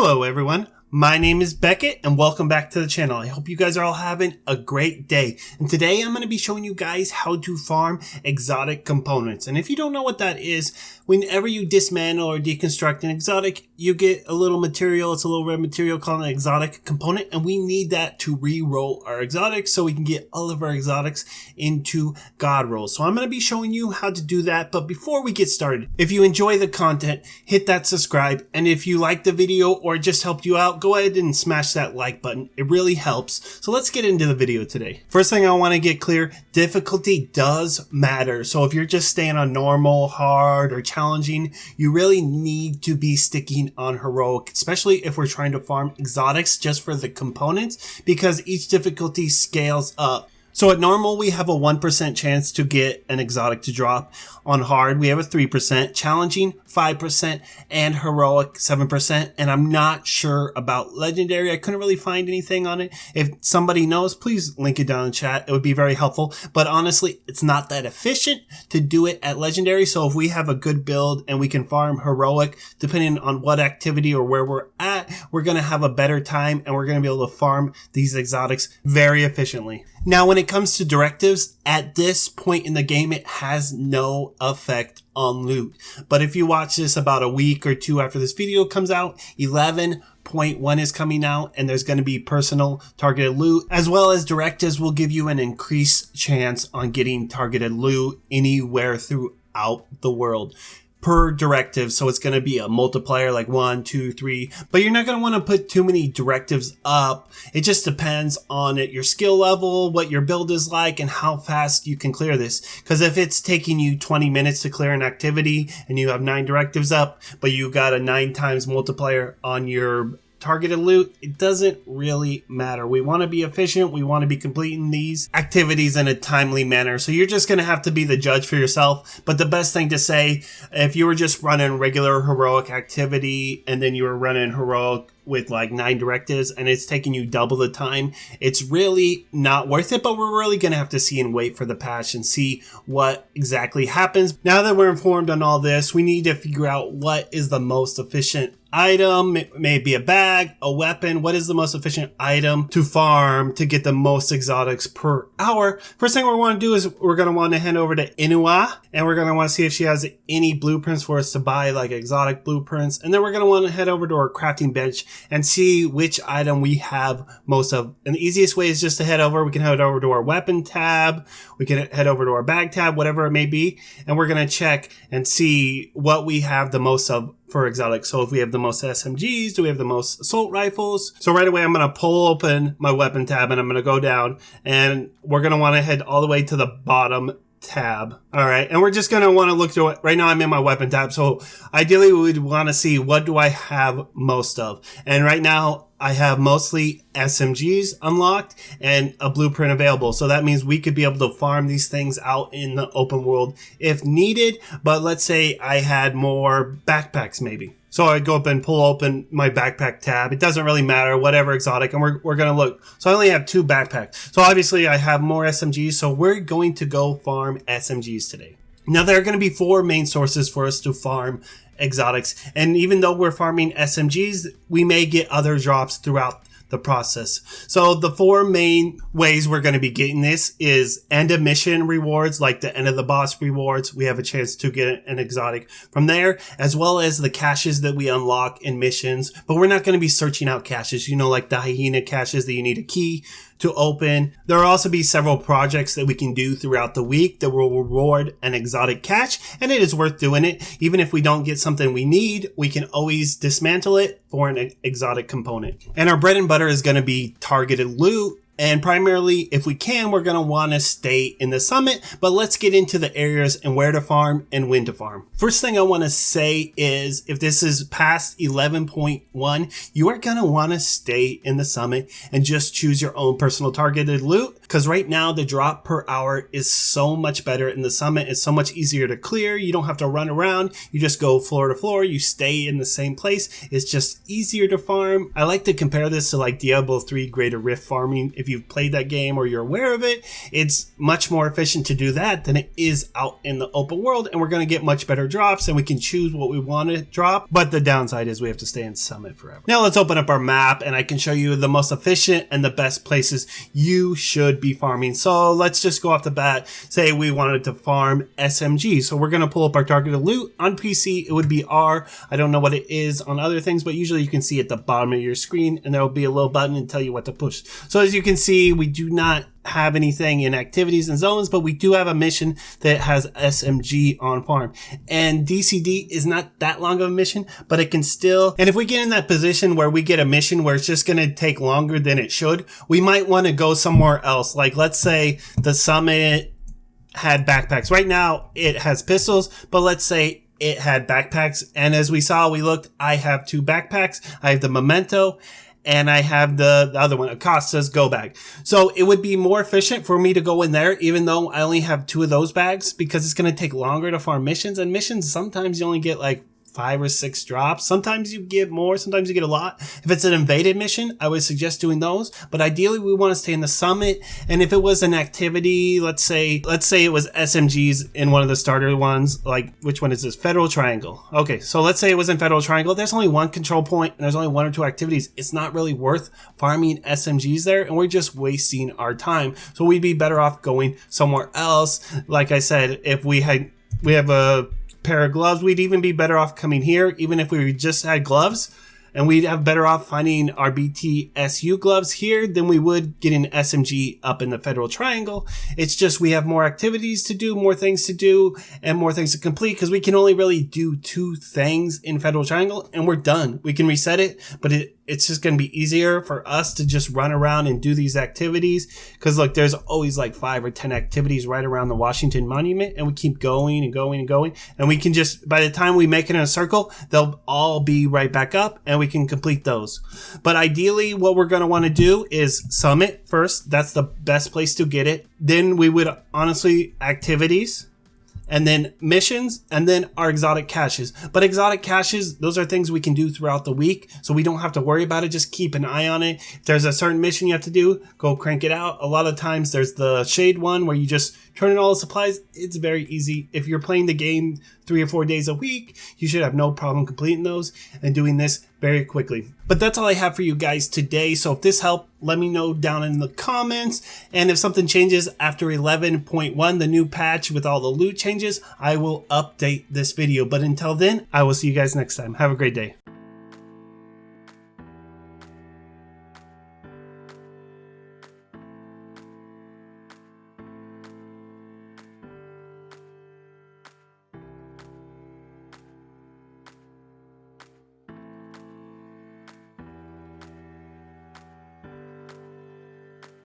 Hello everyone, my name is Beckett and welcome back to the channel. I hope you guys are all having a great day. And today I'm going to be showing you guys how to farm exotic components. And if you don't know what that is, whenever you dismantle or deconstruct an exotic, you get a little material. It's a little red material called an exotic component, and we need that to re-roll our exotics so we can get all of our exotics into god rolls. So I'm going to be showing you how to do that. But before we get started, if you enjoy the content, hit that subscribe. And if you like the video or it just helped you out, go ahead and smash that like button. It really helps. So let's get into the video today. First thing I want to get clear, difficulty does matter. So if you're just staying on normal, hard, or challenging, you really need to be sticking on heroic, especially if we're trying to farm exotics just for the components, because each difficulty scales up. So at normal, we have a 1% chance to get an exotic to drop. On hard, we have a 3%, challenging 5%, and heroic 7%. And I'm not sure about legendary. I couldn't really find anything on it. If somebody knows, please link it down in the chat. It would be very helpful. But honestly, it's not that efficient to do it at legendary. So if we have a good build and we can farm heroic, depending on what activity or where we're at, we're going to have a better time and we're going to be able to farm these exotics very efficiently. Now, when it comes to directives, at this point in the game, it has no effect on loot. But if you watch this about a week or two after this video comes out, 11.1 is coming out, and there's going to be personal targeted loot, as well as directives will give you an increased chance on getting targeted loot anywhere throughout the world per directive. So it's going to be a multiplier like 1, 2, 3, but you're not going to want to put too many directives up. It just depends on your skill level, what your build is like, and how fast you can clear this. Because if it's taking you 20 minutes to clear an activity and you have 9 directives up, but you got a 9 times multiplier on your targeted loot, it doesn't really matter. We want to be efficient. We want to be completing these activities in a timely manner. So you're just going to have to be the judge for yourself. But the best thing to say, if you were just running regular heroic activity and then you were running heroic with like 9 directives and it's taking you double the time, it's really not worth it. But we're really going to have to see and wait for the patch and see what exactly happens. Now that we're informed on all this, we need to figure out what is the most efficient item. It may be a bag, a weapon. What is the most efficient item to farm to get the most exotics per hour? First thing we want to do is we're going to want to head over to Inua, and we're going to want to see if she has any blueprints for us to buy, like exotic blueprints. And then we're going to want to head over to our crafting bench and see which item we have most of. And the easiest way is just to head over. We can head over to our weapon tab. We can head over to our bag tab, whatever it may be. And we're going to check and see what we have the most of for exotics. So if we have the most SMGs, do we have the most assault rifles? So right away, I'm going to pull open my weapon tab and I'm going to go down, and we're going to want to head all the way to the bottom tab. All right. And we're just going to want to look through it. Right now I'm in my weapon tab. So ideally we would want to see, what do I have most of? And right now I have mostly SMGs unlocked and a blueprint available. So that means we could be able to farm these things out in the open world if needed. But let's say I had more backpacks maybe. So I go up and pull open my backpack tab. It doesn't really matter, whatever exotic, and we're going to look. So I only have 2 backpacks. So obviously I have more SMGs, so we're going to go farm SMGs today. Now there are going to be 4 main sources for us to farm exotics, and even though we're farming SMGs, we may get other drops throughout the process. So the 4 main ways we're going to be getting this is end of mission rewards, like the end of the boss rewards. We have a chance to get an exotic from there, as well as the caches that we unlock in missions. But we're not going to be searching out caches, like the hyena caches that you need a key to open. There will also be several projects that we can do throughout the week that will reward an exotic catch, and it is worth doing it. Even if we don't get something we need, we can always dismantle it for an exotic component. And our bread and butter is going to be targeted loot. And primarily, if we can, we're going to want to stay in the summit, but let's get into the areas and where to farm and when to farm. First thing I want to say is, if this is past 11.1, you are going to want to stay in the summit and just choose your own personal targeted loot, because right now the drop per hour is so much better in the summit. It's so much easier to clear. You don't have to run around. You just go floor to floor. You stay in the same place. It's just easier to farm. I like to compare this to like Diablo 3 Greater Rift farming. If if you've played that game or you're aware of it, it's much more efficient to do that than it is out in the open world, and we're going to get much better drops, and we can choose what we want to drop. But the downside is we have to stay in Summit forever. Now let's open up our map, and I can show you the most efficient and the best places you should be farming. So let's just go off the bat. Say we wanted to farm SMG. So we're going to pull up our targeted loot. On PC, it would be R. I don't know what it is on other things, but usually you can see at the bottom of your screen, and there will be a little button and tell you what to push. So as you can see, we do not have anything in activities and zones, but we do have a mission that has SMG on farm. And DCD is not that long of a mission, but it can still, and if we get in that position where we get a mission where it's just going to take longer than it should, we might want to go somewhere else. Like let's say the Summit had backpacks. Right now it has pistols, but let's say it had backpacks. And as we saw, we looked, I have 2 backpacks. I have the Memento, and I have the other one, Acosta's Go Bag. So it would be more efficient for me to go in there, even though I only have 2 of those bags, because it's going to take longer to farm missions. And missions, sometimes you only get like 5 or 6 drops. Sometimes you get more, sometimes you get a lot. If it's an invaded mission, I would suggest doing those. But ideally, we want to stay in the Summit. And if it was an activity, let's say it was SMGs in one of the starter ones, like which one is this? Federal Triangle. Okay, so let's say it was in Federal Triangle. There's only 1 control point and there's only 1 or 2 activities. It's not really worth farming SMGs there, and we're just wasting our time. So we'd be better off going somewhere else. Like I said, if we have a pair of gloves, we'd even be better off coming here, even if we just had gloves, and we'd have better off finding our BTSU gloves here than we would getting SMG up in the Federal Triangle. It's just we have more activities to do, more things to do, and more things to complete, because we can only really do 2 things in Federal Triangle and we're done. We can reset it, but it's just going to be easier for us to just run around and do these activities, because look, there's always like 5 or 10 activities right around the Washington Monument, and we keep going and going and going, and we can just, by the time we make it in a circle, they'll all be right back up and we can complete those. But ideally, what we're going to want to do is Summit first. That's the best place to get it. Then we would honestly activities, and then missions, and then our exotic caches. But exotic caches, those are things we can do throughout the week, so we don't have to worry about it. Just keep an eye on it. If there's a certain mission you have to do, go crank it out. A lot of times there's the shade one where you just turn in all the supplies. It's very easy. If you're playing the game 3 or 4 days a week, you should have no problem completing those and doing this very quickly. But that's all I have for you guys today. So if this helped, let me know down in the comments. And if something changes after 11.1, the new patch with all the loot changes, I will update this video. But until then, I will see you guys next time. Have a great day.